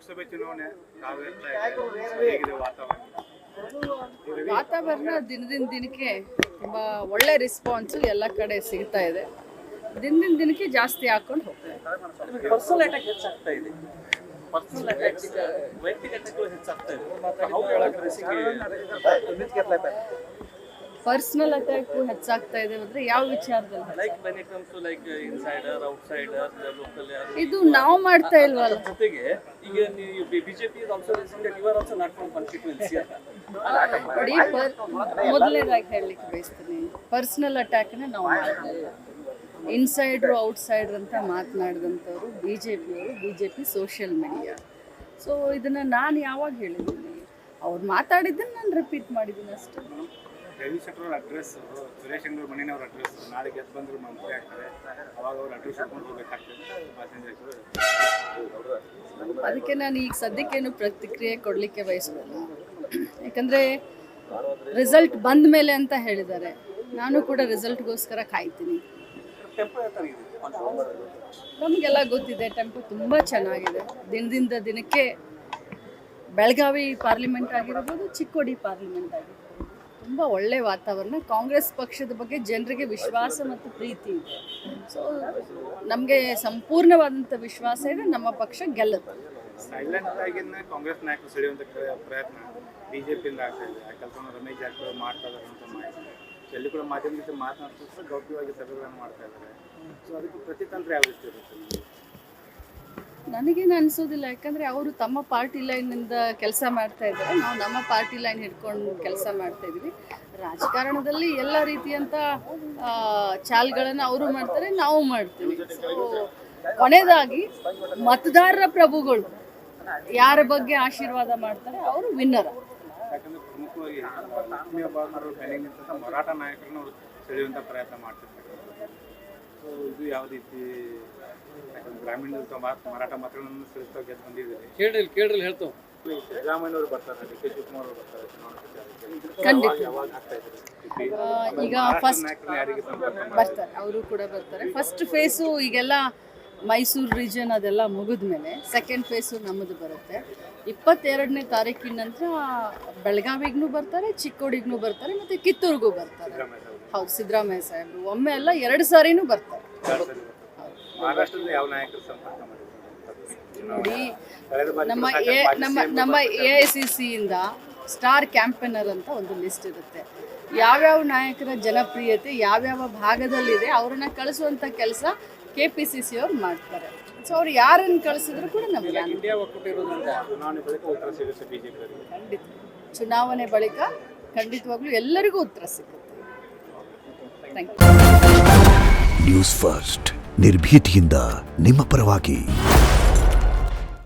ಲೋಕಸಭೆ ಚುನಾವಣೆ ಹೇಗಿದೆ ವಾತಾವರಣ ದಿನದಿಂದ ದಿನಕ್ಕೆ ತುಂಬಾ ಒಳ್ಳೆ ರೆಸ್ಪಾನ್ಸ್ ಎಲ್ಲ ಕಡೆ ಸಿಗ್ತಾ ಇದೆ. ದಿನದಿಂದ ದಿನಕ್ಕೆ ಜಾಸ್ತಿ ಹಾಕೊಂಡು ಹೋಗ್ತಾ ಇದೆ. ಪರ್ಸನಲ್ ಅಟ್ಯಾಕ್ ಹೆಚ್ಚಾಗ್ತಾ ಇದೆ. ಪರ್ಸನಲ್ ಅಟ್ಯಾಕ್ಸ್ ವೈಯಕ್ತಿಕ ಅಟ್ಯಾಕ್ಗಳು ಹೆಚ್ಚಾಗ್ತಾ ಇದೆ. ಪರ್ಸನಲ್ ಅಟ್ಯಾಕ್ ಹೆಚ್ಚಾಗ್ತಾ ಇದೆ ಅಂದ್ರೆ ಯಾವ ವಿಚಾರದಲ್ಲಿ? Like when it comes to like insider outsider local ಇದು ನಾವು ಮಾಡ್ತಾ ಇಲ್ವಲ್ಲ. ಜೊತೆಗೆ ಈಗ ನೀವು BJP is also raising that you are also not from constituency ಅಂತ. ನೋಡಿ, ಮೊದಲನೇದಾಗಿ ಹೇಳಲಿಕ್ಕೆ ಬಯಸ್ತೀನಿ, ಪರ್ಸನಲ್ ಅಟ್ಯಾಕ್ನ ನಾವು ಮಾಡ್ತಾ ಇಲ್ಲ. ಇನ್ಸೈಡ್ರು ಔಟ್ಸೈಡ್ರ್ ಅಂತ ಮಾತನಾಡಿದಂಥವ್ರು ಬಿಜೆಪಿ ಸೋಷಿಯಲ್ ಮೀಡಿಯಾ. ಸೊ ಇದನ್ನು ನಾನು ಯಾವಾಗ ಹೇಳಿದ್ದೀನಿ, ಅವ್ರು ಮಾತಾಡಿದ್ದನ್ನು ನಾನು ರಿಪೀಟ್ ಮಾಡಿದ್ದೀನಿ ಅಷ್ಟೇ. ರವಿ ಶೆಟ್ಟರ್ ಅವ್ರ ಅಡ್ರೆಸ್, ಸುರೇಶ್ ಅಂಗಡಿ ಮಣ್ಣಿನವ್ರ ಅಡ್ರೆಸ್ ನಾಳೆ ಗೆದ್ದು ಬಂದರು ಮಂತ್ರಿ ಆಗ್ತಾರೆ, ಅವಾಗ ಅವ್ರ ಅಡ್ರೆಸ್ ಇಟ್ಕೊಂಡು ಹೋಗ್ಬೇಕಾಗ್ತದೆ. ಅದಕ್ಕೆ ನಾನು ಈಗ ಸದ್ಯಕ್ಕೇನು ಪ್ರತಿಕ್ರಿಯೆ ಕೊಡಲಿಕ್ಕೆ ಬಯಸೋಲ್ಲ. ಯಾಕಂದರೆ ರಿಸಲ್ಟ್ ಬಂದ ಮೇಲೆ ಅಂತ ಹೇಳಿದ್ದಾರೆ. ನಾನು ಕೂಡ ರಿಸಲ್ಟ್ಗೋಸ್ಕರ ಕಾಯ್ತೀನಿ. ನಮಗೆಲ್ಲ ಗೊತ್ತಿದೆ, ಟೆಂಪೋ ತುಂಬ ಚೆನ್ನಾಗಿದೆ. ದಿನದಿಂದ ದಿನಕ್ಕೆ ಬೆಳಗಾವಿ ಪಾರ್ಲಿಮೆಂಟ್ ಆಗಿರ್ಬೋದು, ಚಿಕ್ಕೋಡಿ ಪಾರ್ಲಿಮೆಂಟ್ ಆಗಿರ್ಬೋದು, ತುಂಬ ಒಳ್ಳೆ ವಾತಾವರಣ. ಕಾಂಗ್ರೆಸ್ ಪಕ್ಷದ ಬಗ್ಗೆ ಜನರಿಗೆ ವಿಶ್ವಾಸ ಮತ್ತು ಪ್ರೀತಿ ಇದೆ. ಸೊ ನಮಗೆ ಸಂಪೂರ್ಣವಾದಂಥ ವಿಶ್ವಾಸ ಇದೆ, ನಮ್ಮ ಪಕ್ಷ ಗೆಲ್ಲುತ್ತೆ. ಸೈಲೆಂಟ್ ಆಗಿನ ಕಾಂಗ್ರೆಸ್ ನಾಯಕರು ಸೆಳೆಯುವಂಥ ಪ್ರಯತ್ನ ಬಿಜೆಪಿಯಿಂದ ಆಗ್ತಾ ಇದೆ. ಆ ಕೆಲಸವನ್ನು ರಮೇಶ್ ಜಾರಕಿಹೊಳಿ ಮಾಡ್ತಾ ಇದ್ದಾರೆ ಅಂತ ಮಾಹಿತಿ. ಎಲ್ಲಿ ಕೂಡ ಮಾಧ್ಯಮದ ಜೊತೆ ಮಾತನಾಡ್ತಾ ಗೌಪ್ಯವಾಗಿ ಸಭೆಗಳನ್ನು ಮಾಡ್ತಾ ಇದ್ದಾರೆ. ಸೊ ಅದಕ್ಕೆ ಪ್ರತಿತಂತ್ರ ಯಾವ ರೀತಿ ಇರುತ್ತೆ? ನನಗೇನು ಅನಿಸೋದಿಲ್ಲ. ಯಾಕಂದರೆ ಅವರು ತಮ್ಮ ಪಾರ್ಟಿ ಲೈನಿಂದ ಕೆಲಸ ಮಾಡ್ತಾ ಇದ್ದಾರೆ, ನಾವು ನಮ್ಮ ಪಾರ್ಟಿ ಲೈನ್ ಹಿಡ್ಕೊಂಡು ಕೆಲಸ ಮಾಡ್ತಾ ಇದ್ದೀವಿ. ರಾಜಕಾರಣದಲ್ಲಿ ಎಲ್ಲ ರೀತಿಯಂಥ ಚಾಲ್ಗಳನ್ನು ಅವರು ಮಾಡ್ತಾರೆ, ನಾವು ಮಾಡ್ತೀವಿ. ಸೊ ಕೊನೆಯದಾಗಿ ಮತದಾರರ ಪ್ರಭುಗಳು ಯಾರ ಬಗ್ಗೆ ಆಶೀರ್ವಾದ ಮಾಡ್ತಾರೆ ಅವರು ವಿನ್ನರ್. ಯಾಕಂದರೆ ಪ್ರಮುಖವಾಗಿ ಮರಾಠ ನಾಯಕರನ್ನು ಅವರು ಸೆಳೆಯುವಂಥ ಪ್ರಯತ್ನ ಮಾಡ್ತಿರ್ತಾರೆ. ಸೊ ಇದು ಯಾವ ರೀತಿ? ಯಾಕಂದ್ರೆ ಗ್ರಾಮೀಣದ ಮರಾಠ ಮಕ್ಕಳನ್ನು ಸೆಳೆಸ್ತಾ ಗೆದ್ದು ಬಂದಿದ್ದಾರೆ. ಕೇಳ್ರಿ ಹೇಳ್ತಾವೆ. ಸಿದ್ದರಾಮಯ್ಯನವರು ಬರ್ತಾರೆ, ಡಿ ಕೆ ಶಿವಕುಮಾರ್ ಅವರು ಬರ್ತಾರೆ ಚುನಾವಣಾ ಪ್ರಚಾರಕ್ಕೆ. ಖಂಡಿತ ಈಗ ಫಸ್ಟ್ ಯಾರಿಗೆ ಬರ್ತಾರೆ, ಅವರು ಕೂಡ ಬರ್ತಾರೆ. ಫಸ್ಟ್ ಫೇಸು ಈಗೆಲ್ಲ ಮೈಸೂರು ರೀಜನ್ ಅದೆಲ್ಲ ಮುಗಿದ ಮೇಲೆ ಸೆಕೆಂಡ್ ಫೇಸು ನಮ್ಮದು ಬರುತ್ತೆ. 22ನೇ ತಾರೀಕಿನ ನಂತರ ಬೆಳಗಾವಿಗೂ ಬರ್ತಾರೆ, ಚಿಕ್ಕೋಡಿಗೂ ಬರ್ತಾರೆ, ಮತ್ತು ಕಿತ್ತೂರಿಗೂ ಬರ್ತಾರೆ. ಹೌದು, ಸಿದ್ದರಾಮಯ್ಯ ಸಾಹೇಬರು ಒಮ್ಮೆ ಅಲ್ಲ 2 ಸಾರಿನೂ ಬರ್ತಾರೆ. ಮಹಾರಾಷ್ಟ್ರದ ಯಾವ ನಾಯಕರು ಸಂಪರ್ಕ ಮಾಡಿದ್ರು ನೋಡಿ, ನಮ್ಮ AICCಯಿಂದ ಸ್ಟಾರ್ ಕ್ಯಾಂಪೇನರ್ ಅಂತ ಒಂದು ಲಿಸ್ಟ್ ಇರುತ್ತೆ. ಯಾವ್ಯಾವ ನಾಯಕರ ಜನಪ್ರಿಯತೆ ಯಾವ್ಯಾವ ಭಾಗದಲ್ಲಿದೆ ಅವರನ್ನ ಕಳಿಸುವಂಥ ಕೆಲಸ KPCC ಅವ್ರು ಮಾಡ್ತಾರೆ. ಸೊ ಅವ್ರು ಯಾರನ್ನು ಕಳಿಸಿದ್ರು ಕೂಡ ನಮಗೆ ಇಂಡಿಯಾ ಒಕ್ಕೂಟ ಇರೋದ್ರಿಂದ ಚುನಾವಣೆ ಬಳಿಕ ಉತ್ತರ ಸಿಗುತ್ತೆ ಬಿಜೆಪಿ. ಖಂಡಿತ ಚುನಾವಣೆ ಬಳಿಕ ಖಂಡಿತವಾಗ್ಲೂ ಎಲ್ಲರಿಗೂ ಉತ್ತರ ಸಿಗುತ್ತೆ. Thank you. ನ್ಯೂಸ್ ಫಸ್ಟ್ ನಿರ್ಭೀತಿಯಿಂದ ನಿಮ್ಮ ಪರವಾಗಿ.